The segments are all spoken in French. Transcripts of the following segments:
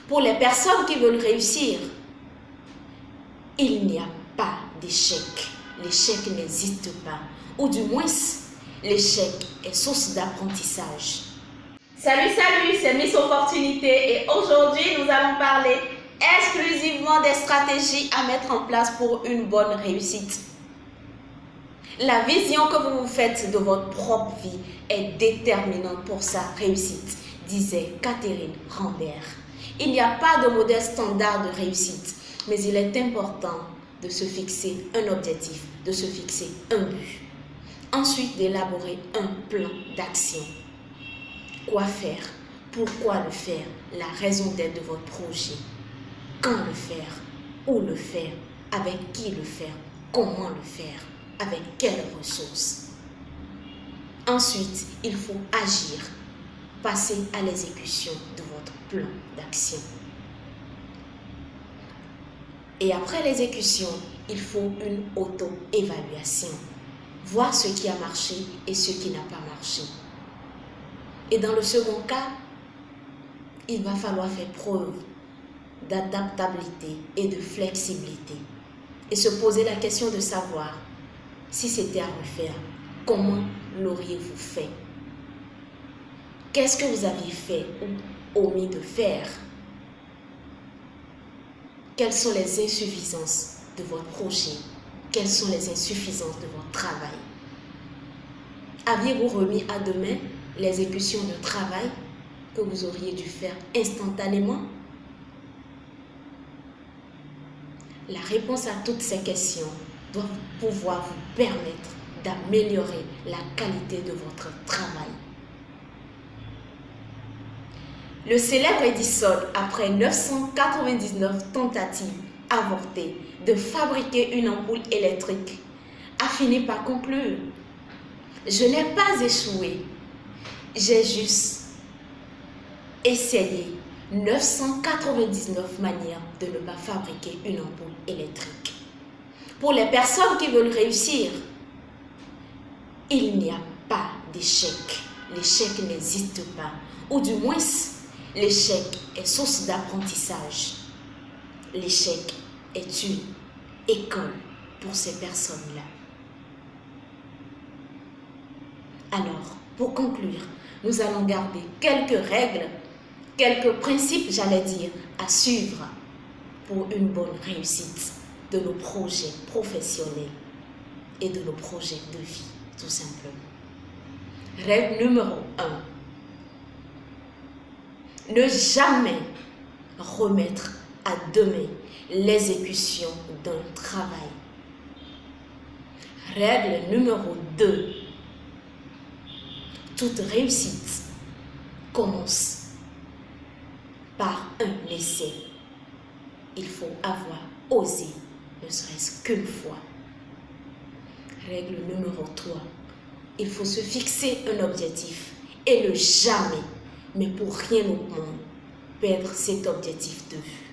Pour les personnes qui veulent réussir, il n'y a pas d'échec. L'échec n'existe pas. Ou du moins, l'échec est source d'apprentissage. Salut, c'est Miss Opportunité et aujourd'hui nous allons parler exclusivement des stratégies à mettre en place pour une bonne réussite. La vision que vous vous faites de votre propre vie est déterminante pour sa réussite, disait Catherine Rambert. Il n'y a pas de modèle standard de réussite, mais il est important de se fixer un objectif, de se fixer un but. Ensuite, d'élaborer un plan d'action. Quoi faire? Pourquoi le faire? La raison d'être de votre projet. Quand le faire? Où le faire? Avec qui le faire? Comment le faire? Avec quelles ressources? Ensuite, il faut agir. Passer à l'exécution de votre plan d'action. Et après l'exécution, il faut une auto-évaluation. Voir ce qui a marché et ce qui n'a pas marché. Et dans le second cas, il va falloir faire preuve d'adaptabilité et de flexibilité. Et se poser la question de savoir si c'était à refaire, comment l'auriez-vous fait? Qu'est-ce que vous aviez fait ou omis de faire? Quelles sont les insuffisances de votre projet? Quelles sont les insuffisances de votre travail? Aviez-vous remis à demain l'exécution de travail que vous auriez dû faire instantanément? La réponse à toutes ces questions doit pouvoir vous permettre d'améliorer la qualité de votre travail. Le célèbre Edison, après 999 tentatives avortées de fabriquer une ampoule électrique, a fini par conclure: je n'ai pas échoué, j'ai juste essayé 999 manières de ne pas fabriquer une ampoule électrique. Pour les personnes qui veulent réussir, il n'y a pas d'échec. L'échec n'existe pas. Ou du moins, l'échec est source d'apprentissage. L'échec est une école pour ces personnes-là. Alors, pour conclure, nous allons garder quelques règles, quelques principes, j'allais dire, à suivre pour une bonne réussite de nos projets professionnels et de nos projets de vie, tout simplement. Règle numéro 1. Ne jamais remettre à demain l'exécution d'un travail. Règle numéro 2. Toute réussite commence par un essai. Il faut avoir osé, ne serait-ce qu'une fois. Règle numéro 3. Il faut se fixer un objectif et ne jamais, mais pour rien au monde, perdre cet objectif de vue.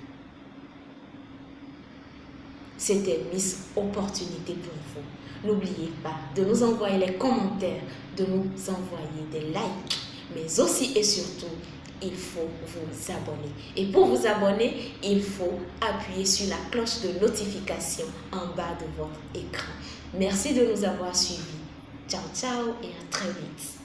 C'était Miss Opportunité pour vous. N'oubliez pas de nous envoyer les commentaires, de nous envoyer des likes, mais aussi et surtout, il faut vous abonner. Et pour vous abonner, il faut appuyer sur la cloche de notification en bas de votre écran. Merci de nous avoir suivis. Ciao, ciao et à très vite.